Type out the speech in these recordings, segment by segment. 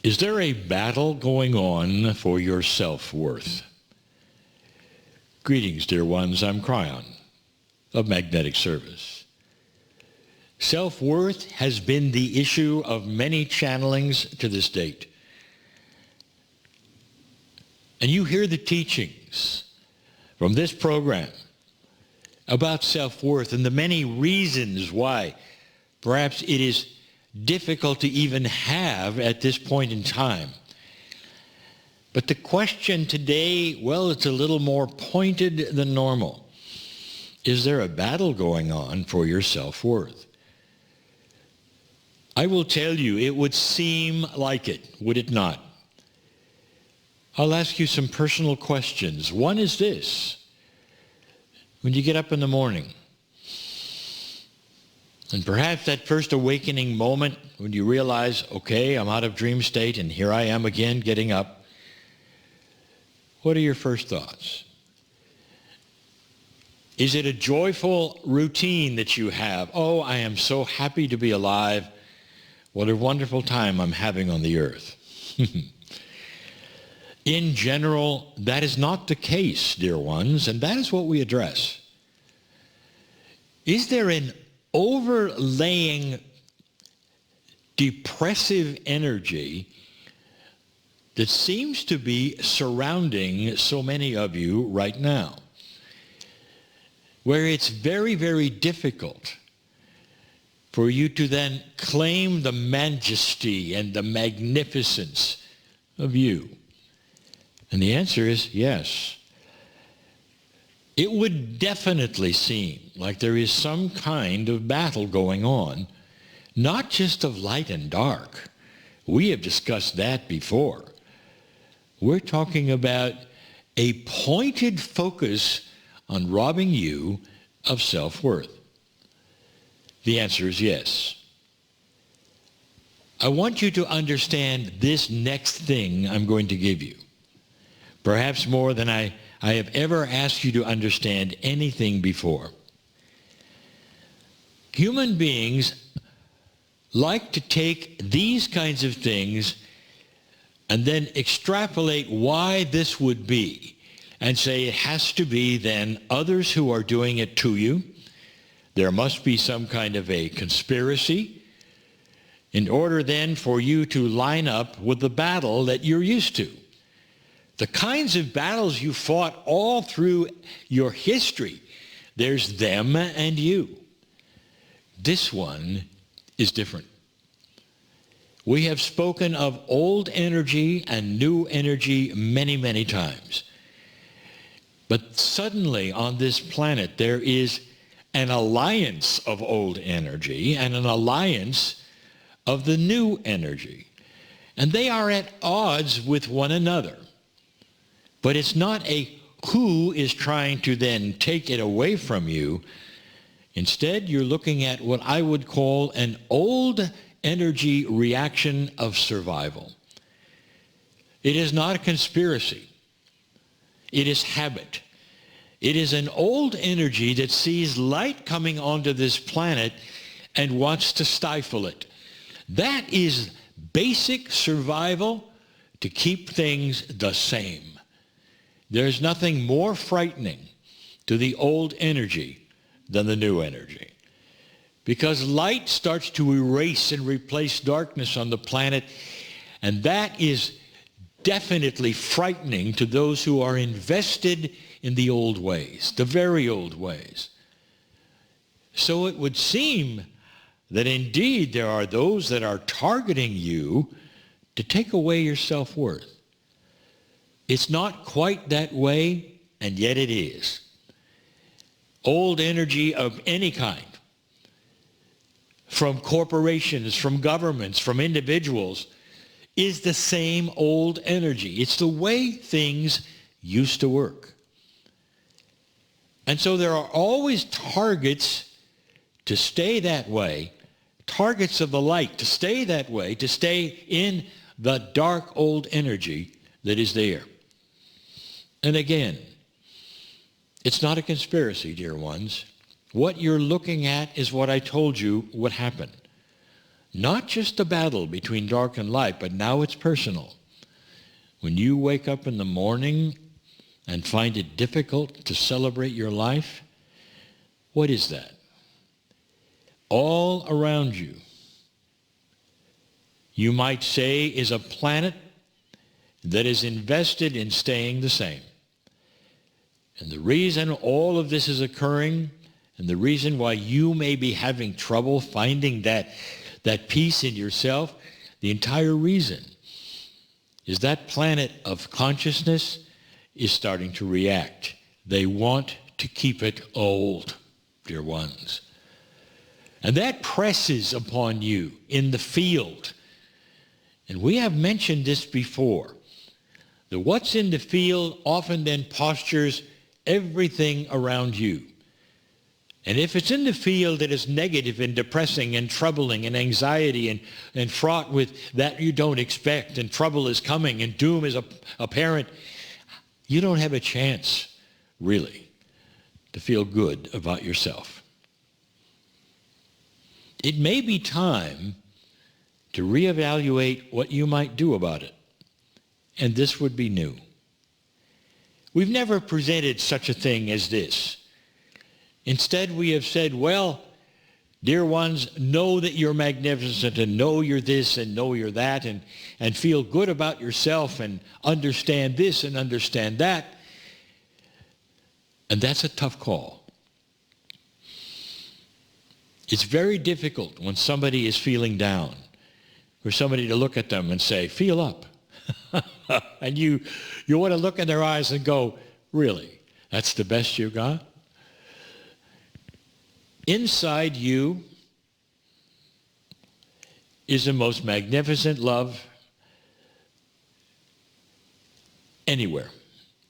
Is there a battle going on for your self-worth? Greetings, dear ones. I'm Cryon of Magnetic Service. Self-worth has been the issue of many channelings to this date. And you hear the teachings from this program about self-worth and the many reasons why perhaps it is difficult to even have at this point in time. But the question today, well, it's a little more pointed than normal. Is there a battle going on for your self-worth? I will tell you, it would seem like it, would it not? I'll ask you some personal questions. One is this. When you get up in the morning, and perhaps that first awakening moment when you realize, okay, I'm out of dream state and here I am again getting up, what are your first thoughts? Is it a joyful routine that you have? Oh, I am so happy to be alive. What a wonderful time I'm having on the earth. In general, that is not the case, dear ones, and that is what we address. Is there an overlaying depressive energy that seems to be surrounding so many of you right now, where it's very, very difficult for you to then claim the majesty and the magnificence of you? And the answer is yes. It would definitely seem like there is some kind of battle going on, not just of light and dark. We have discussed that before. We're talking about a pointed focus on robbing you of self-worth. The answer is yes. I want you to understand this next thing I'm going to give you, perhaps more than I have ever asked you to understand anything before. Human beings like to take these kinds of things and then extrapolate why this would be and say it has to be then others who are doing it to you. There must be some kind of a conspiracy in order then for you to line up with the battle that you're used to. The kinds of battles you fought all through your history, there's them and you. This one is different. We have spoken of old energy and new energy many, many times. But suddenly on this planet there is an alliance of old energy and an alliance of the new energy. And they are at odds with one another. But it's not a who is trying to then take it away from you. Instead, you're looking at what I would call an old energy reaction of survival. It is not a conspiracy. It is habit. It is an old energy that sees light coming onto this planet and wants to stifle it. That is basic survival to keep things the same. There's nothing more frightening to the old energy than the new energy. Because light starts to erase and replace darkness on the planet, and that is definitely frightening to those who are invested in the old ways, the very old ways. So it would seem that indeed there are those that are targeting you to take away your self-worth. It's not quite that way, and yet it is. Old energy of any kind, from corporations, from governments, from individuals, is the same old energy. It's the way things used to work. And so there are always targets to stay that way, targets of the light to stay that way, to stay in the dark old energy that is there. And again, it's not a conspiracy, dear ones. What you're looking at is what I told you would happen. not just a battle between dark and light, but now it's personal. When you wake up in the morning and find it difficult to celebrate your life, what is that? All around you, you might say, is a planet that is invested in staying the same. And the reason all of this is occurring, and the reason why you may be having trouble finding that peace in yourself, the entire reason is that planet of consciousness is starting to react. They want to keep it old, dear ones. And that presses upon you in the field. And we have mentioned this before. That what's in the field often then postures everything around you. And if it's in the field that is negative and depressing and troubling and anxiety and fraught with that you don't expect and trouble is coming and doom is apparent, you don't have a chance, really, to feel good about yourself. It may be time to reevaluate what you might do about it. And this would be new. We've never presented such a thing as this. Instead, we have said, well, dear ones, know that you're magnificent and know you're this and know you're that and feel good about yourself and understand this and understand that. And that's a tough call. It's very difficult when somebody is feeling down for somebody to look at them and say, feel up. And you want to look in their eyes and go, really? That's the best you got? Inside you is the most magnificent love anywhere.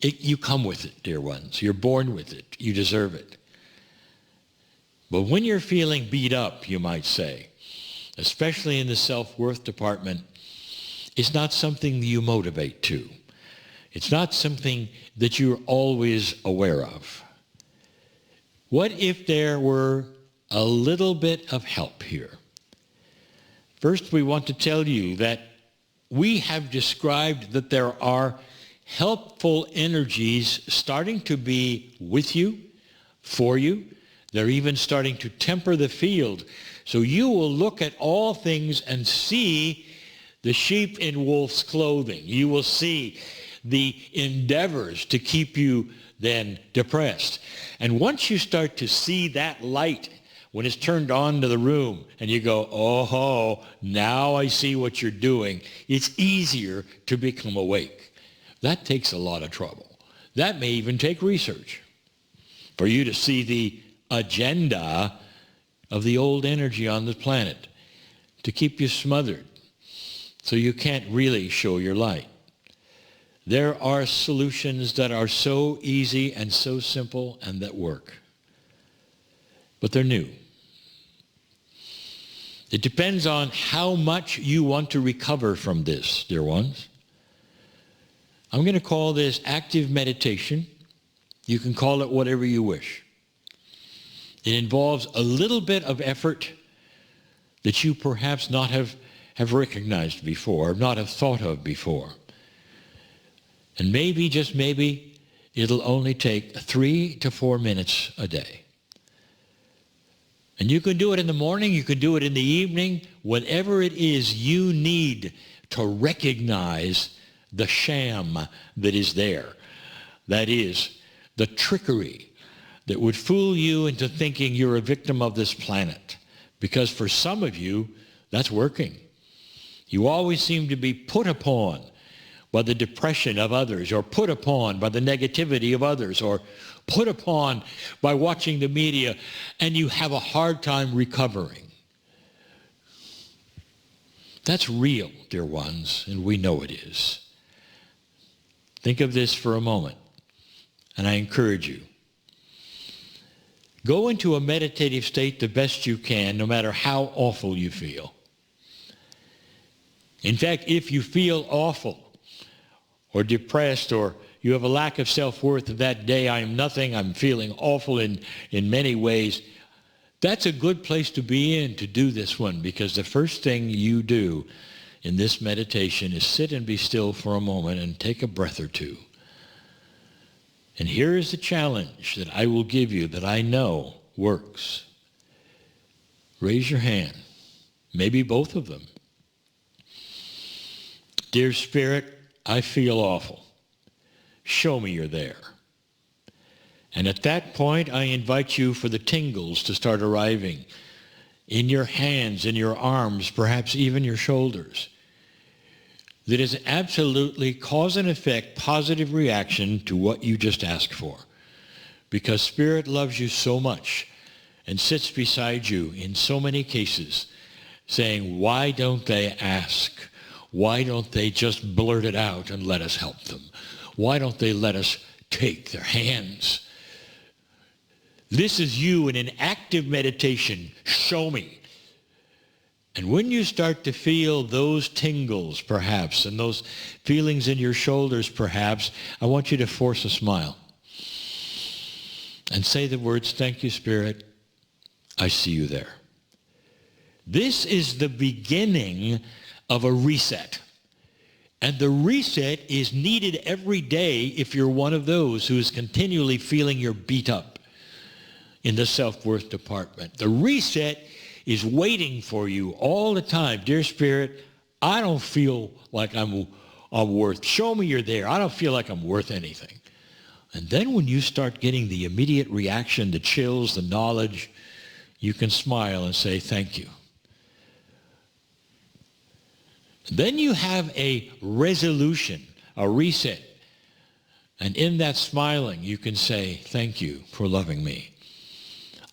You come with it, dear ones. You're born with it. You deserve it. But when you're feeling beat up, you might say, especially in the self-worth department, it's not something you motivate to. It's not something that you're always aware of. What if there were a little bit of help here? First, we want to tell you that we have described that there are helpful energies starting to be with you, for you. They're even starting to temper the field. So you will look at all things and see the sheep in wolf's clothing. You will see the endeavors to keep you then depressed. And once you start to see that light when it's turned on to the room and you go, oh, now I see what you're doing, it's easier to become awake. That takes a lot of trouble. That may even take research for you to see the agenda of the old energy on the planet to keep you smothered so you can't really show your light. There are solutions that are so easy and so simple and that work. But they're new. It depends on how much you want to recover from this, dear ones. I'm going to call this active meditation. You can call it whatever you wish. It involves a little bit of effort that you perhaps not have recognized before, not have thought of before. And maybe, just maybe, it'll only take 3 to 4 minutes a day. And you can do it in the morning, you can do it in the evening, whatever it is you need to recognize the sham that is there. That is, the trickery that would fool you into thinking you're a victim of this planet. Because for some of you, that's working. You always seem to be put upon by the depression of others, or put upon by the negativity of others, or put upon by watching the media, and you have a hard time recovering. That's real, dear ones, and we know it is. Think of this for a moment, and I encourage you. Go into a meditative state the best you can, no matter how awful you feel. In fact, if you feel awful or depressed, or you have a lack of self-worth of that day, I am nothing, I'm feeling awful in many ways, That's a good place to be in to do this one, because the first thing you do in this meditation is sit and be still for a moment and take a breath or two. And here is the challenge that I will give you that I know works. Raise your hand, maybe both of them. Dear Spirit, I feel awful. Show me you're there. And at that point, I invite you for the tingles to start arriving in your hands, in your arms, perhaps even your shoulders. That is absolutely cause and effect, positive reaction to what you just asked for. Because Spirit loves you so much and sits beside you in so many cases saying, why don't they ask? Why don't they just blurt it out and let us help them? Why don't they let us take their hands? This is you in an active meditation. Show me. And when you start to feel those tingles, perhaps, and those feelings in your shoulders, perhaps, I want you to force a smile. And say the words, thank you, Spirit. I see you there. This is the beginning of a reset. And the reset is needed every day if you're one of those who is continually feeling you're beat up in the self-worth department. The reset is waiting for you all the time. Dear Spirit, I don't feel like I'm worth. Show me you're there. I don't feel like I'm worth anything. And then when you start getting the immediate reaction, the chills, the knowledge, you can smile and say, thank you. Then you have a resolution, a reset. And in that smiling, you can say, thank you for loving me.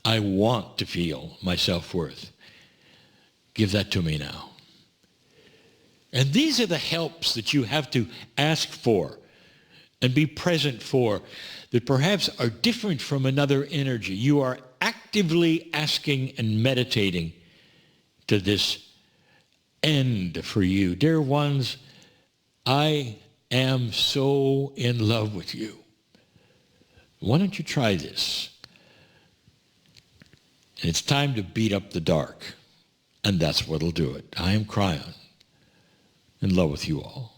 I want to feel my self-worth. Give that to me now. And these are the helps that you have to ask for and be present for that perhaps are different from another energy. You are actively asking and meditating to this end for you. Dear ones, I am so in love with you. Why don't you try this? And it's time to beat up the dark. And that's what'll do it. I am Cryon, in love with you all.